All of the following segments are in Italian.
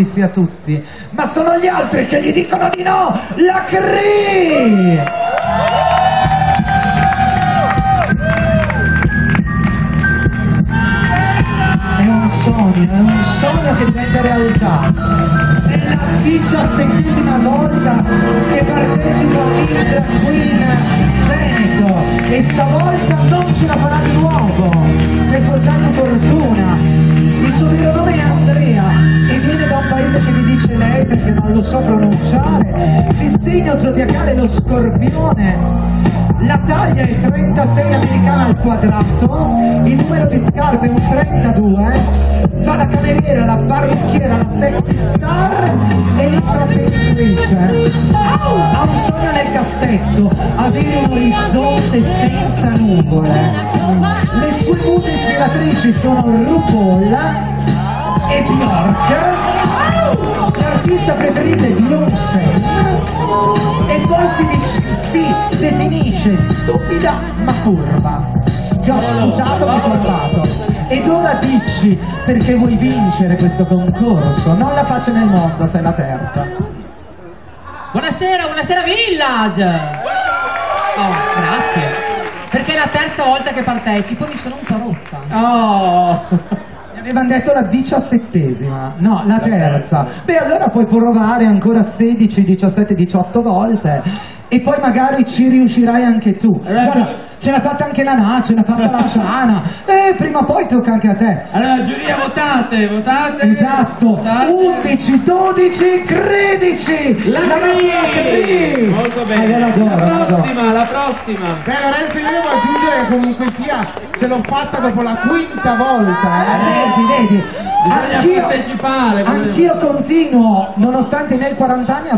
sia tutti, ma sono gli altri che gli dicono di no. La Cree! È un sogno che diventa realtà. È la 17ª volta che partecipo a Miss Queen Veneto e stavolta non ce la farà di nuovo per portarmi fortuna. Il suo vero nome è Andrea e viene da un paese che mi dice lei perché non lo so pronunciare. Il segno zodiacale è lo Scorpione. La taglia è 36 americana al quadrato, il numero di scarpe è un 32, fa la cameriera, la parrucchiera, la sexy star e l'intrattenitrice. Ha un sogno nel cassetto, avere un orizzonte senza nuvole. Le sue muse ispiratrici sono RuPaul e Bjork. L'artista preferita è Beyoncé e poi si definisce stupida ma furba. Ti ho sputato che ti ho provato. Ed ora dici perché vuoi vincere questo concorso. Non la pace nel mondo, sei la terza. Buonasera Village! Oh, grazie. Perché è la terza volta che partecipo, mi sono un po' rotta. Oh! Avevano detto la 17ª, no, la terza. Beh, allora puoi provare ancora 16, 17, 18 volte e poi magari ci riuscirai anche tu. Guarda, ce l'ha fatta anche Nanà, ce l'ha fatta la Ciana e prima o poi tocca anche a te. Allora, giuria, votate! Esatto, votate. 11, 12, 13! La Cree! Molto bene. La prossima! Beh, Lorenzo, io devo aggiungere che comunque sia, ce l'ho fatta dopo la 5ª volta. Vedi. Bisogna partecipare. Anch'io continuo, nonostante i miei 40 anni, a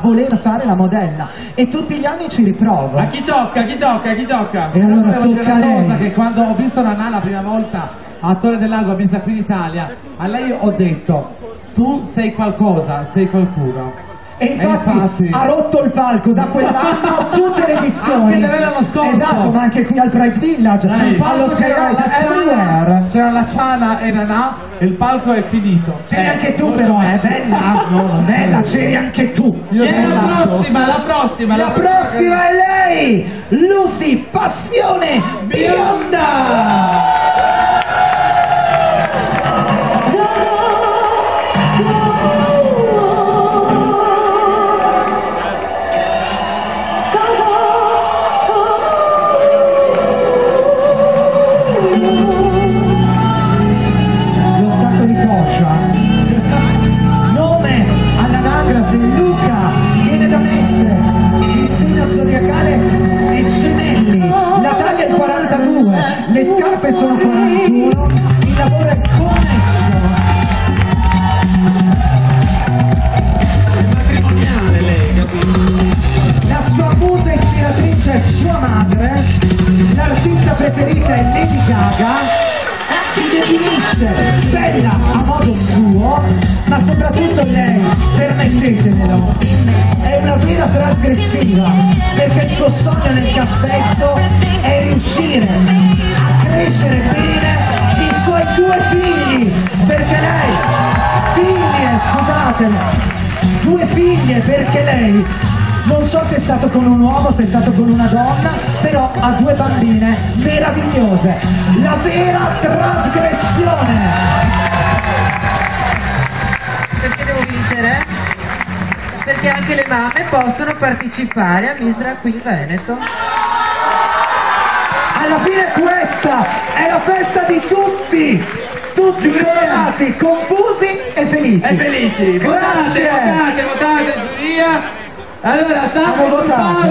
voler fare la modella e tutti gli anni ci riprovo. A chi tocca? E allora tocca a lei. Cosa che quando ho visto Nanà la prima volta a Torre del Lago a Miss Queen Italia, a lei ho detto: tu sei qualcosa, sei qualcuno. E infatti ha rotto il palco da quell'anno tutte le edizioni. Anche dell'anno scorso. Esatto, ma anche qui al Pride Village, allo Skylight, everywhere. C'era la Ciana e Nanà e il palco è finito. C'eri anche tu però, bella. Bella, c'eri anche tu. La prossima è lei, Lucy Passione Bionda. Nome all'anagrafe Luca, viene da Mestre, il segno zodiacale è Gemelli, la taglia è 42, le scarpe sono 41, il lavoro è connesso. È matrimoniale lei, capito? La sua musa ispiratrice è sua madre, l'artista preferita è Lady Gaga. Si definisce bella a modo suo, ma soprattutto lei, permettetemelo, è una vera trasgressiva, perché il suo sogno nel cassetto è riuscire a crescere bene i suoi 2 figli, perché lei, due figlie, perché lei, non so se è stato con un uomo, se è stato con una donna, però ha 2 bambine meravigliose. La vera trasgressione! Perché devo vincere? Perché anche le mamme possono partecipare a Miss Queen Veneto. Alla fine questa è la festa di tutti! Tutti colorati, confusi e felici! Grazie! Votate, giuria! Allora, Hanno votato?